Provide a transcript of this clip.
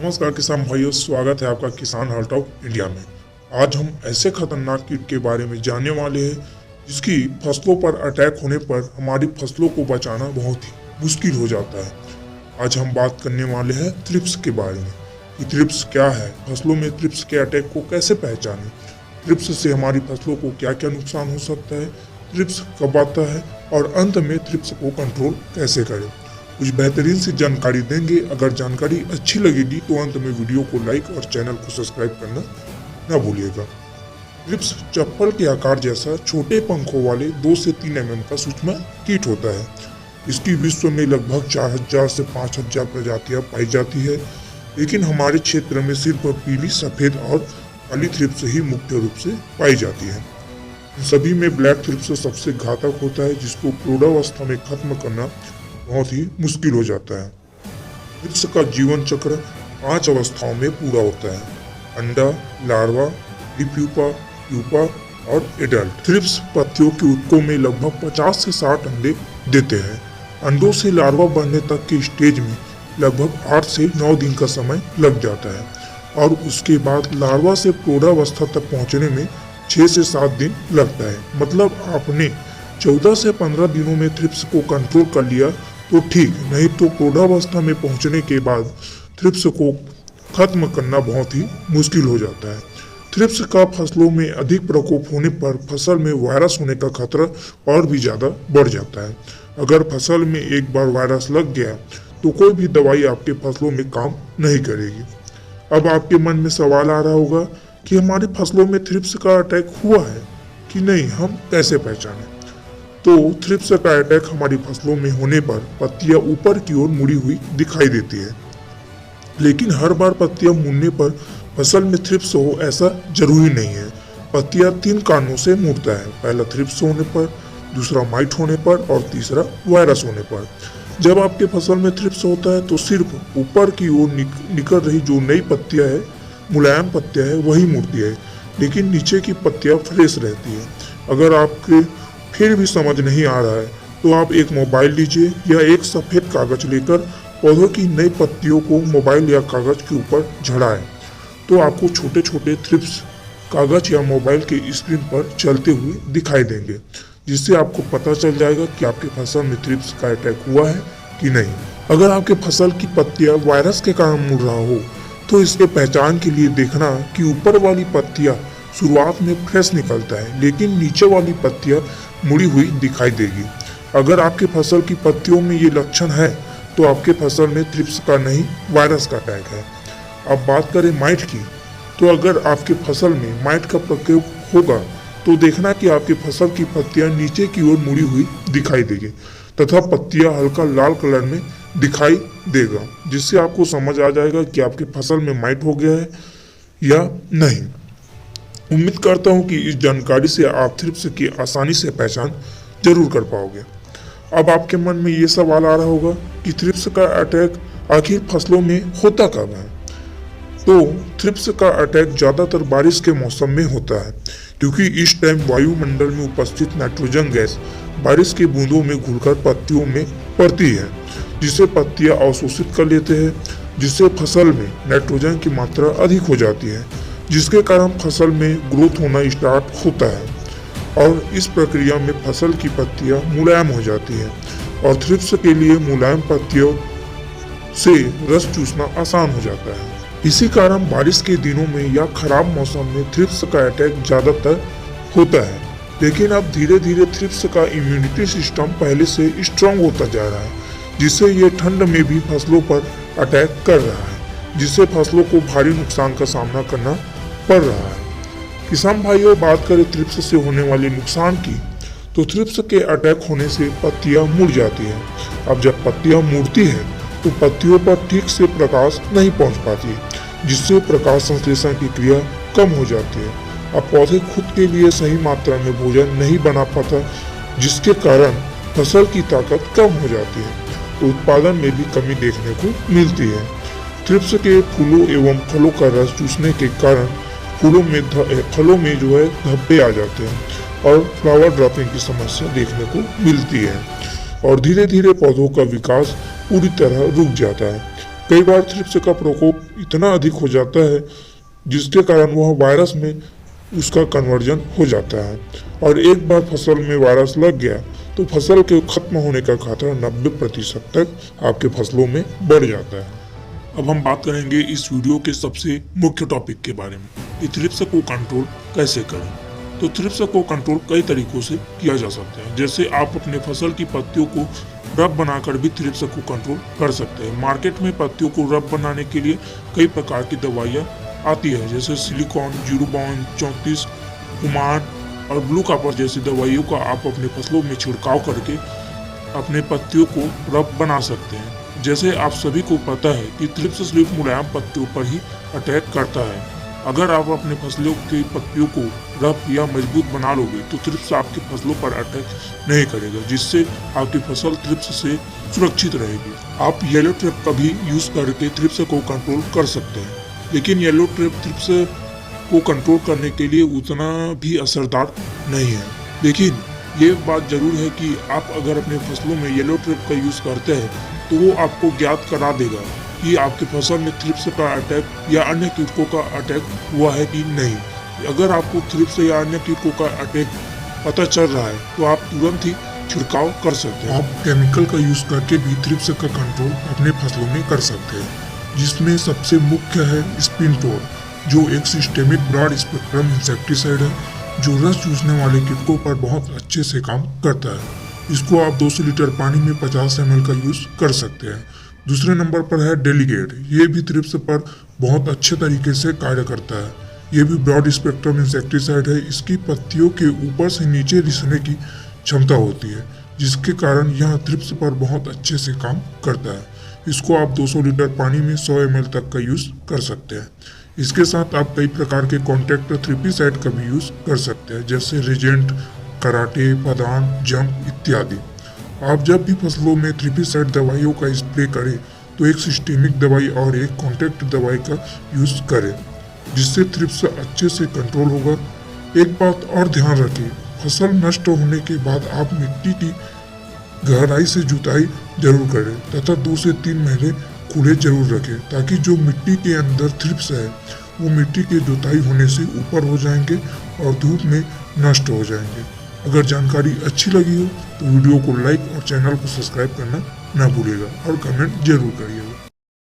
नमस्कार किसान भाइयों, स्वागत है आपका किसान हार्ट ऑफ इंडिया में। आज हम ऐसे खतरनाक कीट के बारे में जानने वाले हैं जिसकी फसलों पर अटैक होने पर हमारी फसलों को बचाना बहुत ही मुश्किल हो जाता है। आज हम बात करने वाले हैं थ्रिप्स के बारे में कि थ्रिप्स क्या है, फसलों में थ्रिप्स के अटैक को कैसे पहचानें, थ्रिप्स से हमारी फसलों को क्या क्या नुकसान हो सकता है, थ्रिप्स कब आता है और अंत में थ्रिप्स को कंट्रोल कैसे करें। कुछ बेहतरीन सी जानकारी देंगे। अगर जानकारी अच्छी लगेगी तो अंत में वीडियो को लाइक और चैनल को सब्सक्राइब करना ना भूलिएगा। थ्रिप्स चप्पल के आकार जैसा छोटे पंखों वाले 2 से 3 mm का सूक्ष्म कीट होता है। इसकी विश्व में लगभग 4000 से 5000 प्रजातियां पाई जाती है, लेकिन हमारे क्षेत्र में सिर्फ पीली, सफेद और काली थ्रिप्स ही मुख्य रूप से पाई जाती है। इन सभी में ब्लैक थ्रिप्स सबसे घातक होता है, जिसको प्रौढ़ावस्था में खत्म करना बहुत ही मुश्किल हो जाता है। थ्रिप्स का जीवन चक्र 5 अवस्थाओं में पूरा होता है: अंडा, लार्वा, प्यूपा, प्यूपा और एडल्ट। थ्रिप्स पत्तियों के ऊतकों में लगभग 50 से 60 अंडे देते हैं। अंडों से लार्वा बनने तक के स्टेज में लगभग 8 से 9 दिन का समय लग जाता है और उसके बाद लार्वा से प्रौढ़ावस्था तक पहुंचने में 6 से 7 दिन लगता है। मतलब आपने 14 से 15 दिनों में थ्रिप्स को कंट्रोल कर लिया तो ठीक, नहीं तो प्रौढ़ावस्था में पहुंचने के बाद थ्रिप्स को खत्म करना बहुत ही मुश्किल हो जाता है। थ्रिप्स का फसलों में अधिक प्रकोप होने पर फसल में वायरस होने का खतरा और भी ज़्यादा बढ़ जाता है। अगर फसल में एक बार वायरस लग गया तो कोई भी दवाई आपके फसलों में काम नहीं करेगी। अब आपके मन में सवाल आ रहा होगा कि हमारी फसलों में थ्रिप्स का अटैक हुआ है कि नहीं, हम कैसे पहचानें। तो थ्रिप्स का अटैक हमारी फसलों में होने पर पत्तियां ऊपर की ओर मुड़ी हुई दिखाई देती है, लेकिन हर बार पत्तियां मुड़ने पर फसल में थ्रिप्स हो ऐसा जरूरी नहीं है। पत्तियां 3 कारणों से मुड़ता है: पहला थ्रिप्स होने पर, दूसरा माइट होने पर और तीसरा वायरस होने पर। जब आपके फसल में थ्रिप्स होता है तो सिर्फ ऊपर की ओर निकल रही जो नई पत्तियां है, मुलायम पत्तियां है, वही मुड़ती है, लेकिन नीचे की पत्तियां फ्रेश रहती है। अगर आपके फिर भी समझ नहीं आ रहा है तो आप एक मोबाइल लीजिए या एक सफेद कागज लेकर पौधों की नई पत्तियों को मोबाइल या कागज के ऊपर झड़ाएं, तो आपको छोटे छोटे थ्रिप्स कागज या मोबाइल के स्क्रीन पर चलते हुए दिखाई देंगे, जिससे आपको पता चल जाएगा कि आपके फसल में थ्रिप्स का अटैक हुआ है कि नहीं। अगर आपके फसल की पत्तियां वायरस के कारण मुड़ रहा हो तो इसके पहचान के लिए देखना कि ऊपर वाली पत्तियां शुरुआत में फ्रेश निकलता है, लेकिन नीचे वाली पत्तियां मुड़ी हुई दिखाई देगी। अगर आपके फसल की पत्तियों में ये लक्षण है तो आपके फसल में थ्रिप्स का नहीं, वायरस का अटैक है। अब बात करें माइट की, तो अगर आपके फसल में माइट का प्रकोप होगा तो देखना कि आपकी फसल की पत्तियां नीचे की ओर मुड़ी हुई दिखाई देगी तथा पत्तियां हल्का लाल कलर में दिखाई देगा, जिससे आपको समझ आ जाएगा कि आपकी फसल में माइट हो गया है या नहीं। उम्मीद करता हूं कि इस जानकारी से आप थ्रिप्स की आसानी से पहचान जरूर कर पाओगे। अब आपके मन में ये सवाल आ रहा होगा कि थ्रिप्स का अटैक आखिर फसलों में होता कब है। तो थ्रिप्स का अटैक ज़्यादातर बारिश के मौसम में होता है, क्योंकि इस टाइम वायुमंडल में उपस्थित नाइट्रोजन गैस बारिश की बूंदों में घुलकर पत्तियों में पड़ती है, जिसे पत्तियां अवशोषित कर लेते हैं, जिससे फसल में नाइट्रोजन की मात्रा अधिक हो जाती है, जिसके कारण फसल में ग्रोथ होना स्टार्ट होता है और इस प्रक्रिया में फसल की पत्तियां मुलायम हो जाती हैं और थ्रिप्स के लिए मुलायम पत्तियों से रस चूसना आसान हो जाता है। इसी कारण बारिश के दिनों में या खराब मौसम में थ्रिप्स का अटैक ज़्यादातर होता है, लेकिन अब धीरे धीरे थ्रिप्स का इम्यूनिटी सिस्टम पहले से स्ट्रांग होता जा रहा है, जिससे ये ठंड में भी फसलों पर अटैक कर रहा है, जिससे फसलों को भारी नुकसान का सामना करना पड़ रहा है। किसान भाइयों, बात करें थ्रिप्स से होने वाले नुकसान की, तो थ्रिप्स के अटैक होने से पत्तियां मुड़ जाती हैं। अब जब पत्तियां मुड़ती हैं तो पत्तियों पर ठीक से प्रकाश नहीं पहुंच पाती, जिससे प्रकाश संश्लेषण की क्रिया कम हो जाती है। अब पौधे खुद के लिए सही मात्रा में भोजन नहीं बना पाता, जिसके कारण फसल की ताकत कम हो जाती है, तो उत्पादन में भी कमी देखने को मिलती है। थ्रिप्स के फूलों एवं फलों का रस चूसने के कारण फलों में जो है धब्बे आ जाते हैं और फ्लावर ड्रॉपिंग की समस्या देखने को मिलती है और धीरे धीरे पौधों का विकास पूरी तरह रुक जाता है। कई बार थ्रिप्स का प्रकोप इतना अधिक हो जाता है जिसके कारण वह वायरस में उसका कन्वर्जन हो जाता है, और एक बार फसल में वायरस लग गया तो फसल के खत्म होने का खतरा 90% तक आपके फसलों में बढ़ जाता है। अब हम बात करेंगे इस वीडियो के सबसे मुख्य टॉपिक के बारे में कि थ्रिप्स को कंट्रोल कैसे करें। तो थ्रिप्स को कंट्रोल कई तरीकों से किया जा सकता है। जैसे आप अपने फसल की पत्तियों को रब बनाकर भी थ्रिप्स को कंट्रोल कर सकते हैं। मार्केट में पत्तियों को रब बनाने के लिए कई प्रकार की दवाइयाँ आती है, जैसे सिलिकॉन, जीरोबॉन, 34, कुमान और ब्लू कॉपर जैसी दवाइयों का आप अपने फसलों में छिड़काव करके अपने पत्तियों को रब बना सकते हैं। जैसे आप सभी को पता है कि थ्रिप्स सिर्फ मुलायम पत्तियों पर ही अटैक करता है। अगर आप अपने फसलों की पत्तियों को रफ या मजबूत बना लोगे तो थ्रिप्स आपकी फसलों पर अटैक नहीं करेगा, जिससे आपकी फसल थ्रिप्स से सुरक्षित रहेगी। आप येलो ट्रैप का भी यूज करके थ्रिप्स को कंट्रोल कर सकते हैं, लेकिन येलो ट्रैप थ्रिप्स को कंट्रोल करने के लिए उतना भी असरदार नहीं है। लेकिन ये बात जरूर है कि आप अगर अपने फसलों में येलो ट्रैप का यूज करते हैं तो वो आपको ज्ञात करा देगा कि आपकी फसल में थ्रिप्स का अटैक या अन्य कीटों का अटैक हुआ है कि नहीं। अगर आपको थ्रिप्स या अन्य कीटों का अटैक पता चल रहा है तो आप तुरंत ही छिड़काव कर सकते हैं। आप केमिकल का यूज करके भी थ्रिप्स का कंट्रोल अपने फसलों में कर सकते हैं, जिसमें सबसे मुख्य है स्पिनटोर, जो एक सिस्टेमिक ब्रॉड स्पेक्ट्रम इंसेक्टिसाइड है जो रस चूसने वाले कीटों पर बहुत अच्छे से काम करता है। इसको आप 200 लीटर पानी में 50 ml का यूज कर सकते हैं। दूसरे नंबर पर है डेलीगेट। ये भी थ्रिप्स पर बहुत अच्छे तरीके से कार्य करता है। ये भी ब्रॉड स्पेक्ट्रम इंसेक्टिसाइड है। इसकी पत्तियों के ऊपर से नीचे रिसने की क्षमता होती है, जिसके कारण यह थ्रिप्स पर बहुत अच्छे से काम करता है। इसको आप 200 लीटर पानी में 100 ml तक का यूज कर सकते हैं। इसके साथ आप कई प्रकार के कॉन्टैक्ट थ्रिप्साइड का भी यूज कर सकते हैं, जैसे रिजेंट, कराटे, पदान, जंप इत्यादि। आप जब भी फसलों में थ्रिप्साइड दवाइयों का स्प्रे करें तो एक सिस्टेमिक दवाई और एक कॉन्टैक्ट दवाई का यूज करें, जिससे थ्रिप्स अच्छे से कंट्रोल होगा। एक बात और ध्यान रखें, फसल नष्ट होने के बाद आप मिट्टी की गहराई से जुताई जरूर करें तथा 2 से 3 महीने खुले जरूर रखें, ताकि जो मिट्टी के अंदर थ्रिप्स है वो मिट्टी के जुताई होने से ऊपर हो जाएंगे और धूप में नष्ट हो जाएंगे। अगर जानकारी अच्छी लगी हो तो वीडियो को लाइक और चैनल को सब्सक्राइब करना ना भूलिएगा और कमेंट जरूर करिएगा।